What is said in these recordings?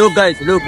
Look guys, look.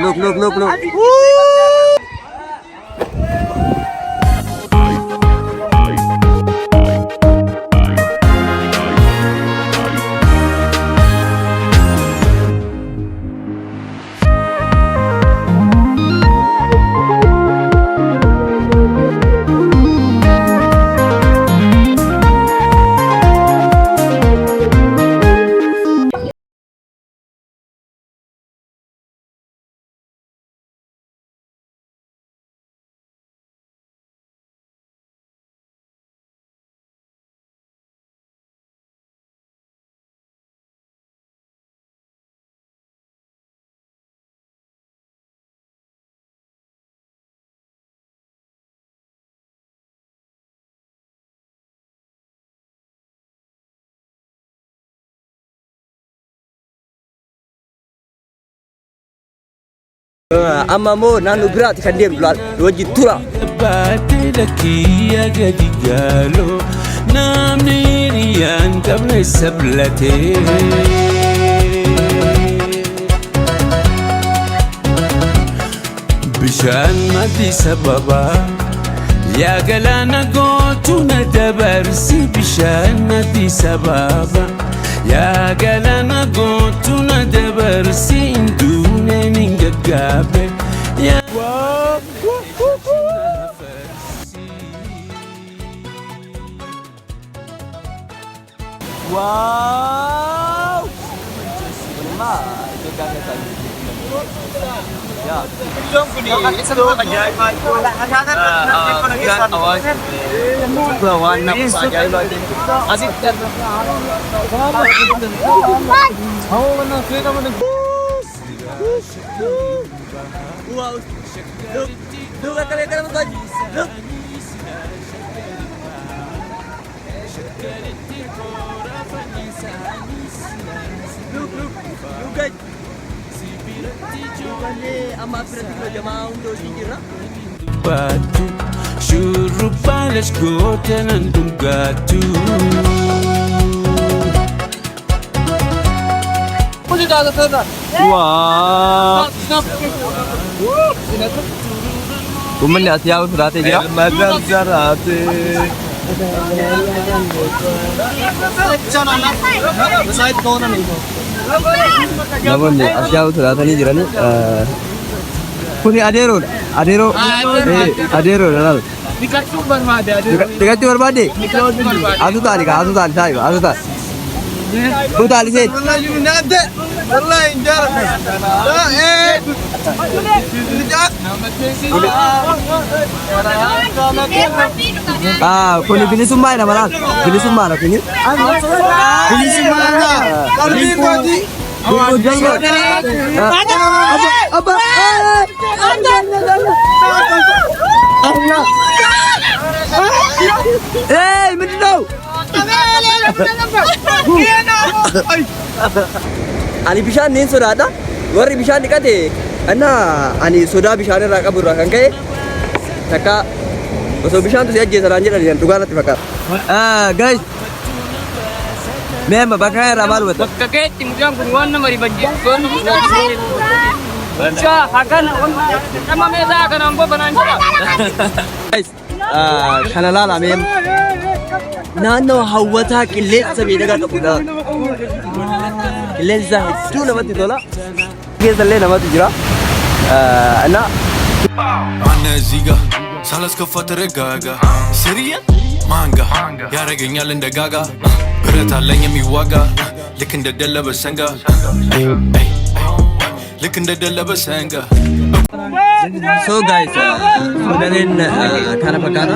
Amma moo naannoo biraatti kan deemnu laal wajjin tura. Baatee lakkiyyaa gadi gaaloo namni hiriyaan qabne sablatee. Bishaan maddi sababa yaa galaana gootu na dabarsi bishaan maddi sababa yaa galaana gootu na dabarsi hinduuneen hin gaggaabe. Wow. Ma, ya. Wow. Look at look. Look guys. Amma firati lo jamaa hundo sijira. Batu shurrubbaa lashgoota nan dhungaatu. Wah. Ummanni as yaa'u siraatee jira. Madam Zarate. Namoonni as yaa'u siraatanii jirani. Kuni adeeroodha. Adeeroodha laal. Dikachuu barbaade. Dikachuu barbaade? Atu taali saahiba atu taali. Tu taali seet. Wallahi injara. Kuni bilisummaa nama laal. Bilisummaadha kuni. Abba. Hey, ምንድን ነው? Ani bishaan niin sodaadha. Warri bishaan dhiqate ani sodaa bishaan irraa qabu irraa kan ka'e takka osoo bishaan tu si ajjeesaraan jedhan dhugaa natti fakkaata. Guys, mee amma bakka irraa maal hubata? Bakka keetti mucaan kun waan nama rifachiisu mucaa hagana nama meesaa kanaan bobanaan jira. Guys, kana laala mee naannoo hawwataa qilleensa miidhagaa qabudha. Qilleensa hedduu namatti tola. Keessallee namatti jira. Mana ziga salas kafatare gaga Syria manga ያረገኛል እንደ ጋጋ ብረት አለኝ የሚዋጋ ልክ እንደ ደለበ ሰንጋ ልክ እንደ ደለበ ሰንጋ So guys, sudaleen kana fakkaata.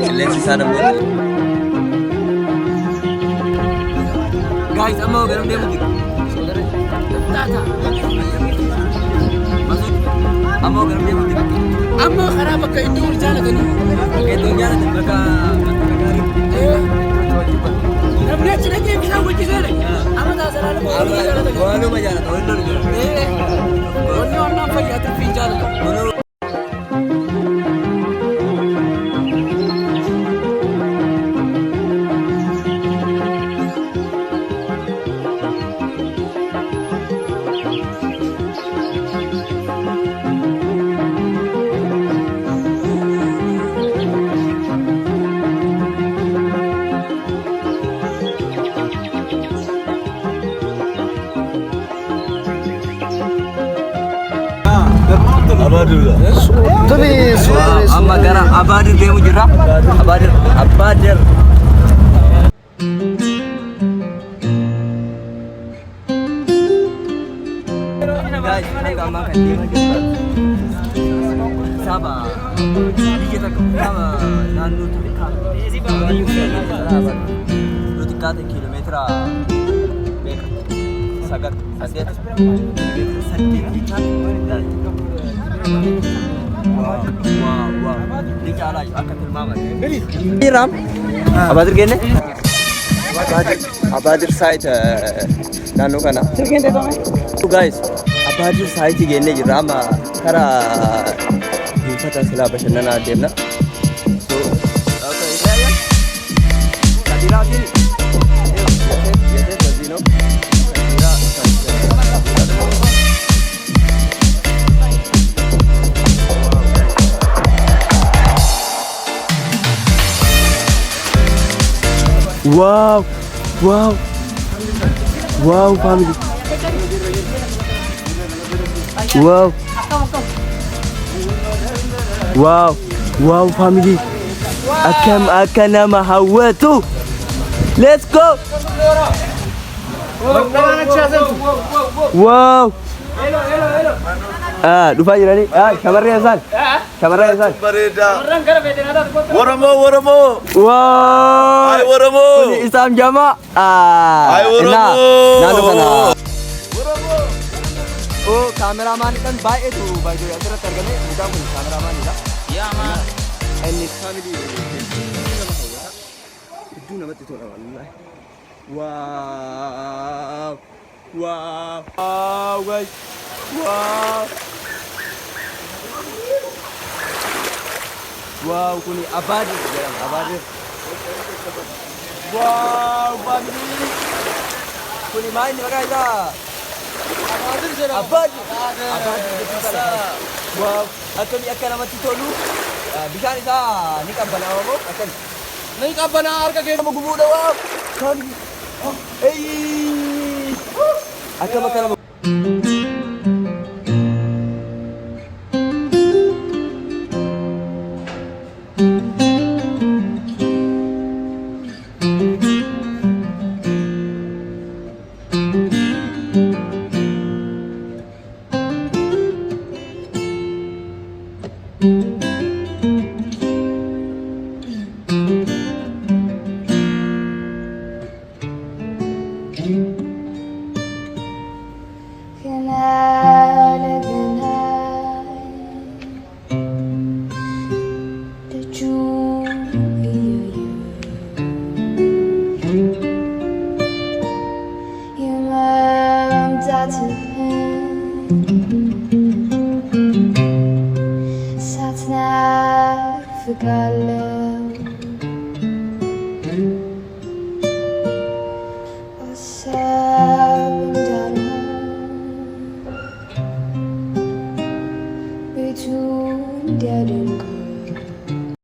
Qilleensi isaa dammoo. Guys, amma garam deemuuti. Amma garam deemuuti. Amma karaa bakka itti wal jaalatanii. Bakka itti wal jaalatan bakka gaarii. Namni achi dhaqee bishaan wajjiseera. Amma taasisaa waanuma jaalata. wanni waan fayyaatuuf hin jaalatu. Abadir. Amma gara Abadir deemu jirra. Abadir. Guys, hanga amma kan deemaa jirra. Saba. Biyya takka saba naannoo Turkiyaa. Turkiyaa kiiloomeetira meeqa? Sagal. Saddeet. Wow. Ini cara akan termaman. Ini Ram. Abadir gene? Abadir site nanu kana. So guys, Abadir site gene Rama kara hifata sila bashannana demna. So okay, saya. Kadira sini. Yes, Zino. Wow, family. Wow, family. Akan nama Hawa tu. Let's go. Wow. Lupa aja nih. Kamarnya Hasan. Bareda. Orang kara bete nada ko. Waramo. Wow. Ay waramo. Ini Islam Jama. Ay waramo. Nanu kana. Oh, kameraman kan baik itu. Baik itu akhirnya tergane. Bukan pun kameraman ini. Ya ma. Ini family. Itu nama itu orang. Wow, guys. Wow, kuni Abadir. Wow, family. Kuni main ni guys. Abadir. Wow, akan nama titolu. Bisa ni sa, ni kan banawa mo akan. Nahi ka bana ka ke Mau gubu daw. Kan. Hey. Akan makan. Satna förgaller